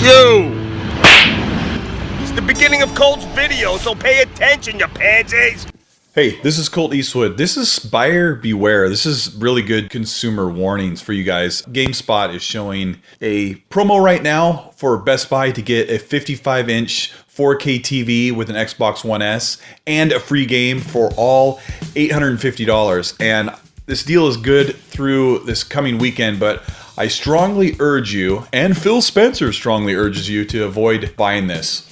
you! It's the beginning of Colt's video, so pay attention, you pansies! Hey, this is Colteastwood. This is buyer beware. This is really good consumer warnings for you guys. GameSpot is showing a promo right now for Best Buy to get a 55-inch 4K TV with an Xbox One S and a free game for all $850. And this deal is good through this coming weekend, but I strongly urge you, and Phil Spencer strongly urges you, to avoid buying this.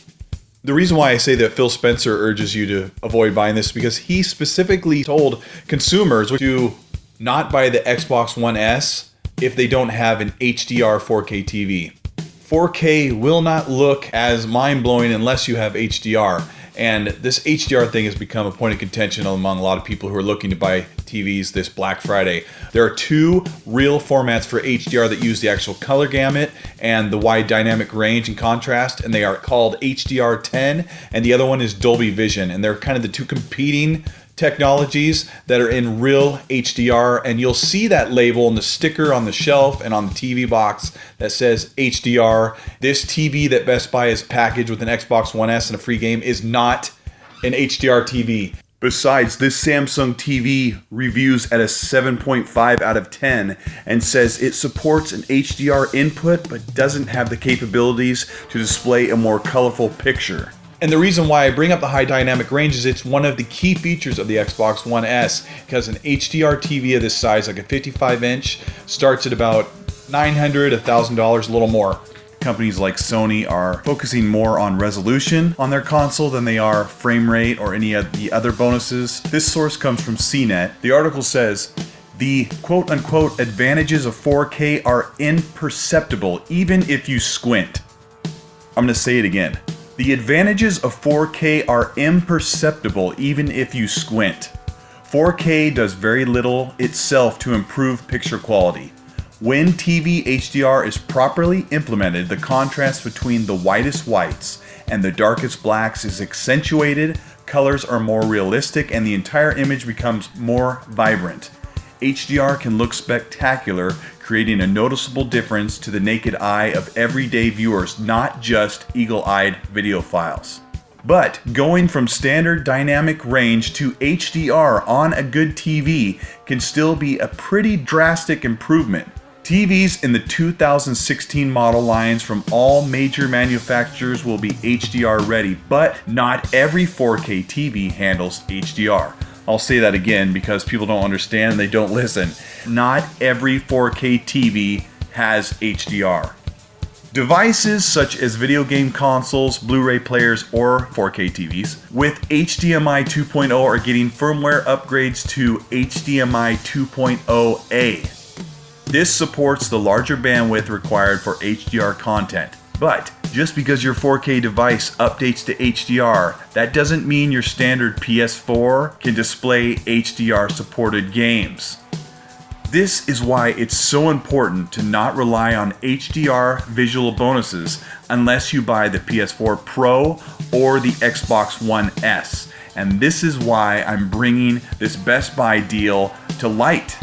The reason why I say that Phil Spencer urges you to avoid buying this is because he specifically told consumers to not buy the Xbox One S if they don't have an HDR 4K TV. 4K will not look as mind-blowing unless you have HDR. And this HDR thing has become a point of contention among a lot of people who are looking to buy TVs this Black Friday. There are two real formats for HDR that use the actual color gamut and the wide dynamic range and contrast, and they are called HDR10, and the other one is Dolby Vision, and they're kind of the two competing technologies that are in real HDR, and you'll see that label and the sticker on the shelf and on the TV box that says HDR. This TV that Best Buy is packaged with an Xbox One S and a free game is not an HDR TV. Besides, this Samsung TV reviews at a 7.5 out of 10 and says it supports an HDR input but doesn't have the capabilities to display a more colorful picture. And the reason why I bring up the high dynamic range is it's one of the key features of the Xbox One S, because an HDR TV of this size, like a 55-inch, starts at about $900, $1,000, a little more. Companies like Sony are focusing more on resolution on their console than they are frame rate or any of the other bonuses. This source comes from CNET. The article says, the quote-unquote advantages of 4K are imperceptible even if you squint. I'm going to say it again. The advantages of 4K are imperceptible even if you squint. 4K does very little itself to improve picture quality. When TV HDR is properly implemented, the contrast between the whitest whites and the darkest blacks is accentuated, colors are more realistic, and the entire image becomes more vibrant. HDR can look spectacular, creating a noticeable difference to the naked eye of everyday viewers, not just eagle-eyed videophiles. But going from standard dynamic range to HDR on a good TV can still be a pretty drastic improvement. TVs in the 2016 model lines from all major manufacturers will be HDR ready, but not every 4K TV handles HDR. I'll say that again because people don't understand and they don't listen. Not every 4K TV has HDR. Devices such as video game consoles, Blu-ray players, or 4K TVs with HDMI 2.0 are getting firmware upgrades to HDMI 2.0A. This supports the larger bandwidth required for HDR content. But just because your 4K device updates to HDR, that doesn't mean your standard PS4 can display HDR supported games. This is why it's so important to not rely on HDR visual bonuses unless you buy the PS4 Pro or the Xbox One S. And this is why I'm bringing this Best Buy deal to light.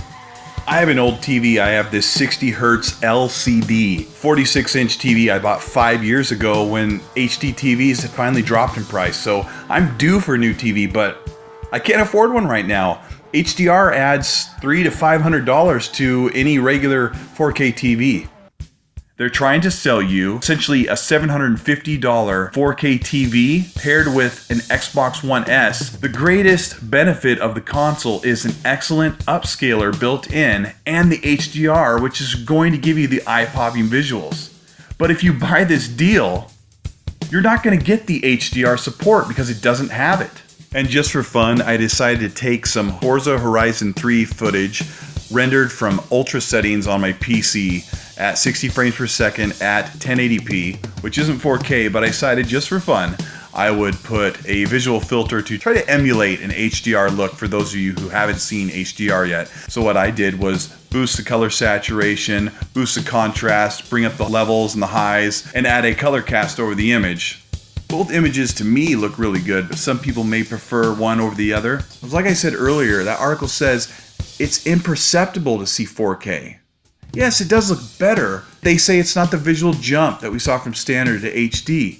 I have an old TV. I have this 60 Hertz LCD 46-inch TV I bought 5 years ago when HD TVs had finally dropped in price. So I'm due for a new TV, but I can't afford one right now. HDR adds $300 to $500 to any regular 4K TV. They're trying to sell you essentially a $750 4K TV paired with an Xbox One S. The greatest benefit of the console is an excellent upscaler built in and the HDR, which is going to give you the eye-popping visuals. But if you buy this deal, you're not going to get the HDR support because it doesn't have it. And just for fun, I decided to take some Forza Horizon 3 footage rendered from ultra settings on my PC at 60 frames per second at 1080p, which isn't 4K, but I decided just for fun, I would put a visual filter to try to emulate an HDR look for those of you who haven't seen HDR yet. So what I did was boost the color saturation, boost the contrast, bring up the levels and the highs, and add a color cast over the image. Both images to me look really good, but some people may prefer one over the other. Like I said earlier, that article says it's imperceptible to see 4K. Yes, it does look better, They say it's not the visual jump that we saw from standard to HD.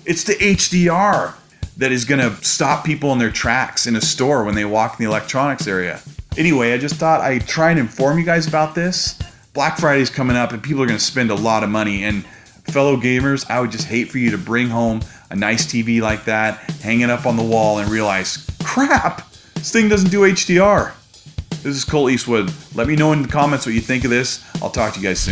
It's the HDR that is gonna stop people in their tracks in a store when they walk in the electronics area. Anyway, I just thought I'd try and inform you guys about this. Black Friday's coming up and people are gonna spend a lot of money, and fellow gamers, I would just hate for you to bring home a nice TV like that, hang it up on the wall and realize, crap, this thing doesn't do HDR. This is Colt Eastwood. Let me know in the comments what you think of this. I'll talk to you guys soon.